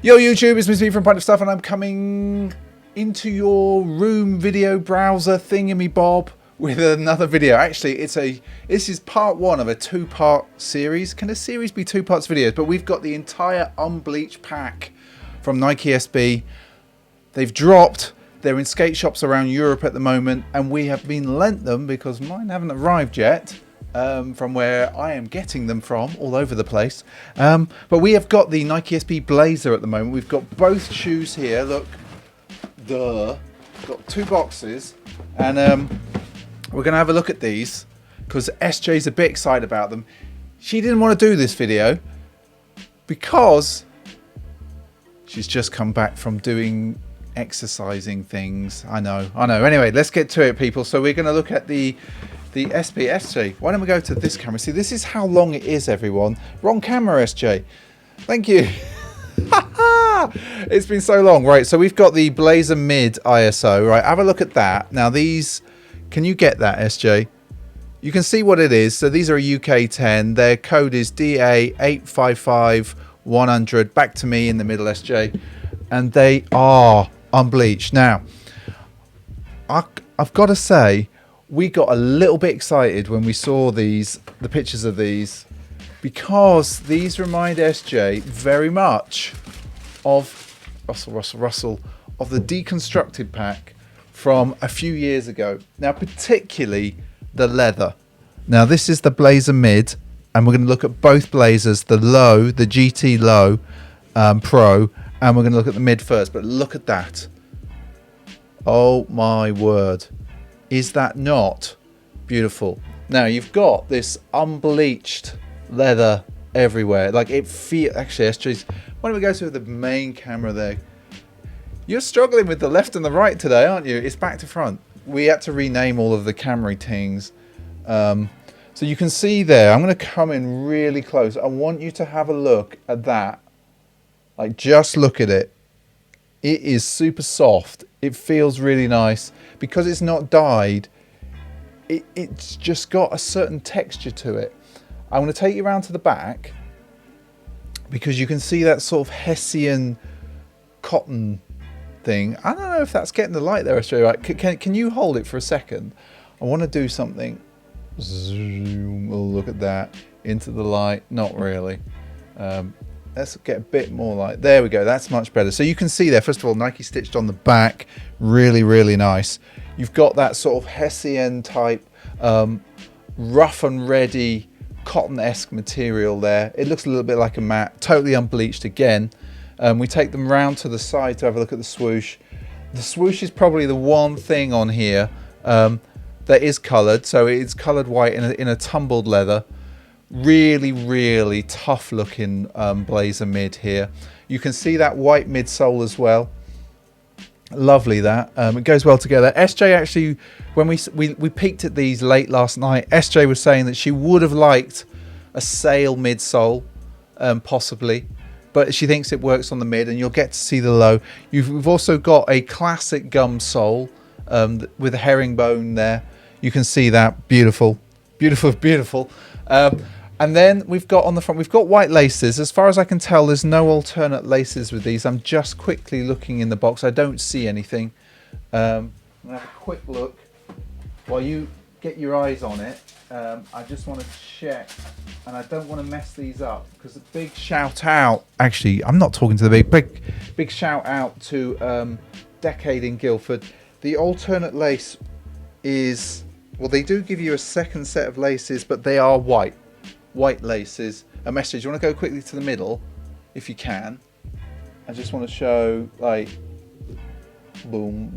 Yo YouTube, it's me from Point of Stuff, and I'm coming into your room video browser thingamy-bob with another video. Actually, this is part one of a two-part series. Can a series be two parts videos? But we've got the entire Unbleached pack from Nike SB. They've dropped. They're in skate shops around Europe at the moment, and we have been lent them because mine haven't arrived yet. From where I am getting them from, all over the place. But we have got the Nike SB Blazer at the moment. We've got both shoes here. Look, got two boxes, and we're going to have a look at these because SJ's a bit excited about them. She didn't want to do this video because she's just come back from doing exercising things. I know. Anyway, let's get to it, people. So we're going to look at the SB. SJ, why don't we go to this camera? See, this is how long it is, everyone. Wrong camera, SJ. Thank you. It's been so long. Right, so we've got the Blazer Mid ISO. Right, have a look at that. Now these, can you get that, SJ? You can see what it is. So these are a UK 10. Their code is DA855100. Back to me in the middle, SJ. And they are unbleached. Now, I've got to say, we got a little bit excited when we saw the pictures of these, because these remind SJ very much of Russell of the Deconstructed pack from a few years ago. Now, particularly the leather. Now, this is the Blazer Mid, and we're going to look at both Blazers, the low, the GT Low Pro, and we're going to look at the Mid first. But look at that. Oh my word. Is that not beautiful? Now you've got this unbleached leather everywhere. Like it feels. Actually, SJ's. Why don't we go to the main camera there? You're struggling with the left and the right today, aren't you? It's back to front. We had to rename all of the camera things. So you can see there. I'm going to come in really close. I want you to have a look at that. Like, just look at it. It is super soft. It feels really nice. Because it's not dyed, it's just got a certain texture to it. I'm going to take you around to the back because you can see that sort of Hessian cotton thing. I don't know if that's getting the light there, Australia. Right? Can you hold it for a second? I want to do something. Zoom. Oh, look at that. Into the light. Not really. Let's get a bit more light. There we go. That's much better. So you can see there, first of all, Nike stitched on the back. Really, really nice. You've got that sort of Hessian type, rough and ready, cotton-esque material there. It looks a little bit like a mat. Totally unbleached again. We take them round to the side to have a look at the swoosh. The swoosh is probably the one thing on here that is coloured. So it's coloured white in a tumbled leather. Really, really tough looking Blazer Mid here. You can see that white midsole as well. Lovely that. It goes well together. SJ actually, when we peeked at these late last night, SJ was saying that she would have liked a sail midsole, possibly, but she thinks it works on the mid, and you'll get to see the low. We've also got a classic gum sole with a herringbone there. You can see that. Beautiful, beautiful, beautiful. And then we've got on the front, we've got white laces. As far as I can tell, there's no alternate laces with these. I'm just quickly looking in the box. I don't see anything. I'm going to have a quick look while you get your eyes on it. I just want to check, and I don't want to mess these up, because a big shout out, actually, I'm not talking to the big shout out to Decade in Guildford. The alternate lace is, well, they do give you a second set of laces, but they are white laces. A message. You want to go quickly to the middle if you can. I just want to show, like, boom,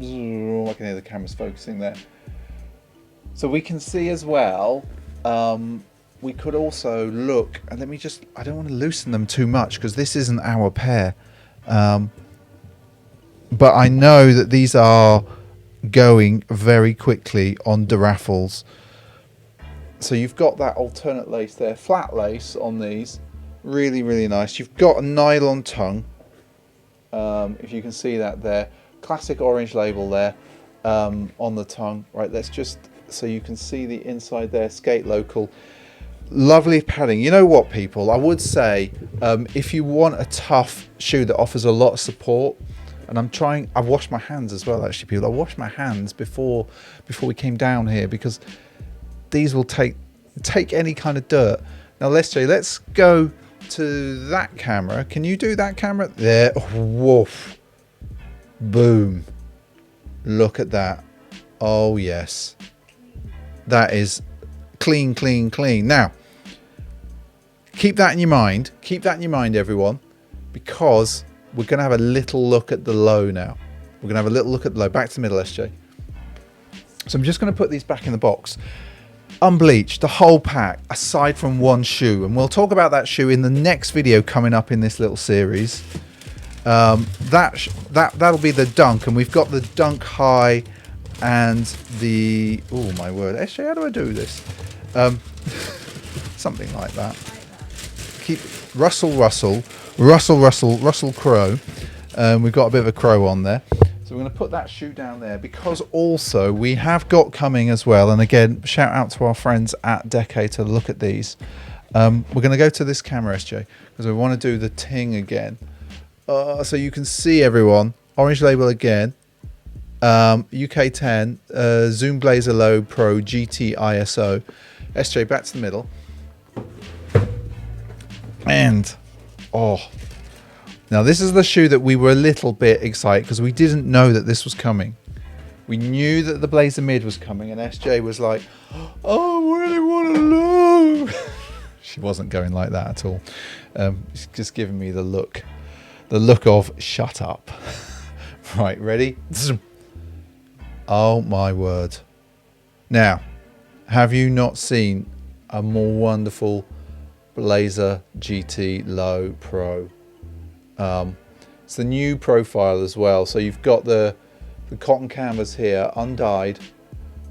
I can hear the camera's focusing there. So we can see as well, we could also look, and let me just, I don't want to loosen them too much because this isn't our pair, but I know that these are going very quickly on deraffles. So you've got that alternate lace there, flat lace on these, really, really nice. You've got a nylon tongue, if you can see that there, classic orange label there on the tongue. Right, let's just, so you can see the inside there, skate local. Lovely padding. You know what, people? I would say if you want a tough shoe that offers a lot of support, and I've washed my hands as well, actually, people. I washed my hands before we came down here, because these will take any kind of dirt. Now, let's go to that camera. Can you do that camera? There. Woof. Boom. Look at that. Oh, yes. That is clean, clean, clean. Now, keep that in your mind. Keep that in your mind, everyone, because we're going to have a little look at the low now. We're going to have a little look at the low. Back to the middle, SJ. So I'm just going to put these back in the box. Unbleached, the whole pack, aside from one shoe. And we'll talk about that shoe in the next video coming up in this little series. That'll be the Dunk. And we've got the Dunk High and the... Oh, my word. SJ, how do I do this? Something like that. Keep Russell Crowe. We've got a bit of a crow on there, so we're going to put that shoe down there, because also we have got coming as well, and again, shout out to our friends at Decade to look at these. We're going to go to this camera, SJ, because we want to do the ting again, so you can see, everyone. Orange label again, UK 10 Zoom Blazer Low Pro GT ISO. SJ, back to the middle. And now this is the shoe that we were a little bit excited, because we didn't know that this was coming. We knew that the Blazer Mid was coming, and SJ was like, oh, I really want to know. She wasn't going like that at all. She's just giving me the look of shut up. Right, ready? Oh my word. Now, have you not seen a more wonderful Blazer GT Low Pro? It's the new profile as well. So you've got the cotton canvas here, undyed.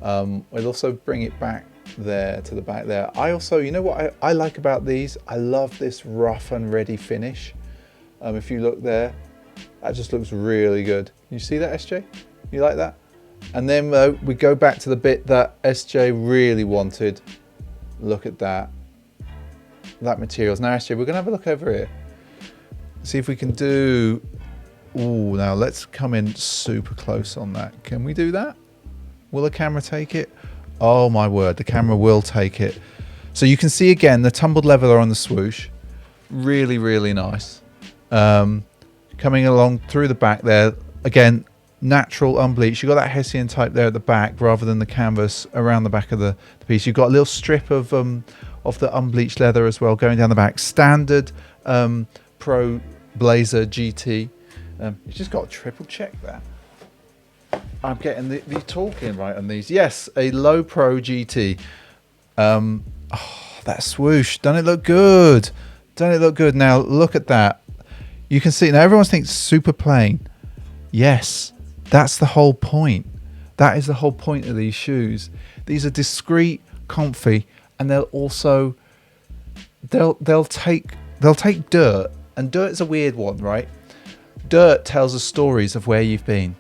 We'll also bring it back there to the back there. I also, you know what I like about these? I love this rough and ready finish. If you look there, that just looks really good. You see that, SJ? You like that? And then we go back to the bit that SJ really wanted. Look at that. That materials. Now, SJ, we're going to have a look over here. See if we can do... Ooh, now let's come in super close on that. Can we do that? Will the camera take it? Oh my word, the camera will take it. So you can see again the tumbled leather on the swoosh. Really, really nice. Coming along through the back there. Again, natural unbleached. You've got that Hessian type there at the back rather than the canvas around the back of the piece. You've got a little strip of the unbleached leather as well going down the back. Standard Pro Blazer GT. You've just got to triple check that. I'm getting the talking right on these. Yes, a Low Pro GT. Oh, that swoosh. Doesn't it look good? Doesn't it look good? Now, look at that. You can see, now everyone thinks super plain. Yes, that's the whole point. That is the whole point of these shoes. These are discreet, comfy, and they'll also, they'll take dirt, and dirt's a weird one, right? Dirt tells us stories of where you've been.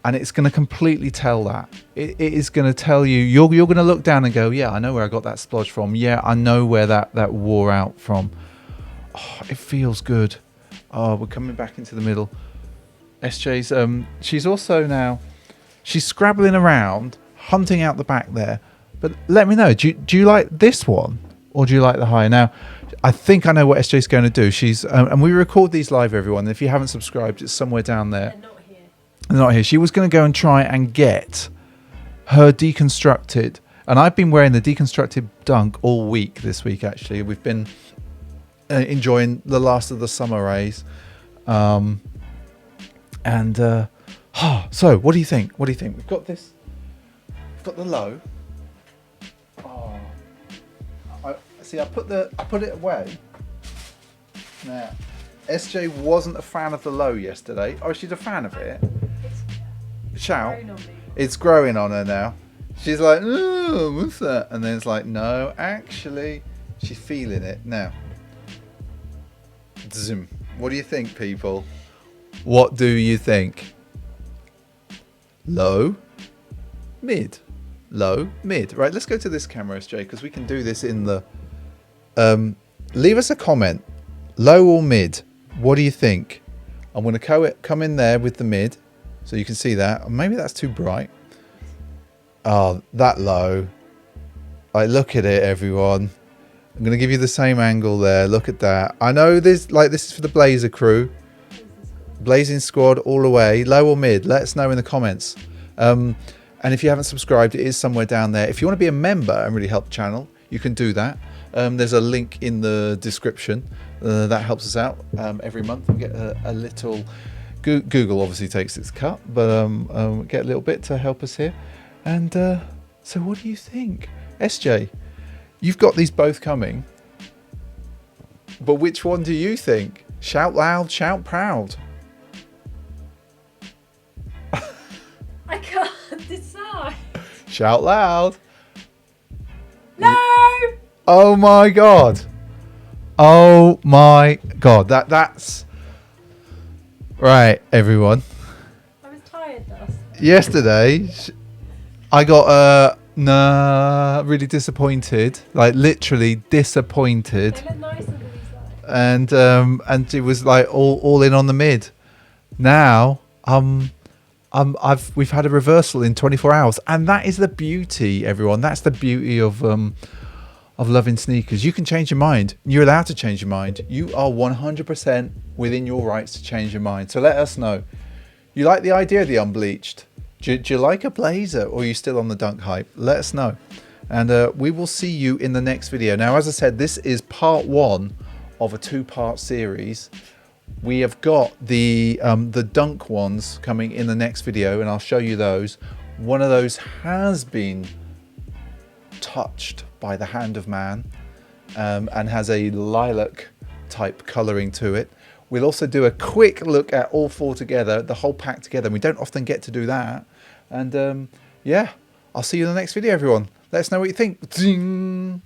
And it's going to completely tell that. It is going to tell you, you're going to look down and go, yeah, I know where I got that splodge from. Yeah, I know where that wore out from. Oh, it feels good. Oh, we're coming back into the middle. SJ's, she's also now, she's scrabbling around, hunting out the back there. But let me know, do you like this one? Or do you like the higher? Now, I think I know what SJ's going to do. She's, and we record these live, everyone. If you haven't subscribed, it's somewhere down there. Not here. She was going to go and try and get her deconstructed, and I've been wearing the deconstructed Dunk all week this week. Actually, we've been enjoying the last of the summer rays, so what do you think? What do you think? We've got this. We've got the low. Oh, I put it away. Now, SJ wasn't a fan of the low yesterday. Oh, she's a fan of it. Shout. It's growing on her now. She's like, oh, what's that? And then it's like, no, actually, she's feeling it now. Zoom. What do you think, people? What do you think? Low, mid, low, mid. Right, let's go to this camera, SJ, because we can do this in the Leave us a comment, low or mid. What do you think? I'm going to come in there with the mid, so you can see that. Maybe that's too bright. Oh, that low. Look at it, everyone. I'm going to give you the same angle there. Look at that. I know this is for the Blazer crew. Blazing Squad all the way. Low or mid? Let us know in the comments. And if you haven't subscribed, it is somewhere down there. If you want to be a member and really help the channel, you can do that. There's a link in the description. That helps us out every month. We get a little... Google obviously takes its cut, but get a little bit to help us here. And so what do you think? SJ, you've got these both coming. But which one do you think? Shout loud, shout proud. I can't decide. Shout loud. No! Oh my God. Oh my God. That's... Right, everyone. I was tired though. Yesterday, I got really disappointed. Like literally disappointed. They look nicer than these like. And it was like all in on the mid. Now we've had a reversal in 24 hours, and that is the beauty, everyone. That's the beauty of loving sneakers. You can change your mind. You're allowed to change your mind. You are 100% within your rights to change your mind. So let us know. You like the idea of the unbleached? Do you like a blazer, or are you still on the dunk hype? Let us know. And we will see you in the next video. Now, as I said, this is part 1 of a 2-part series. We have got the dunk ones coming in the next video, and I'll show you those. One of those has been touched by the hand of man and has a lilac type colouring to it. We'll also do a quick look at all 4 together, the whole pack together. We don't often get to do that. And yeah, I'll see you in the next video, everyone. Let us know what you think. Ding!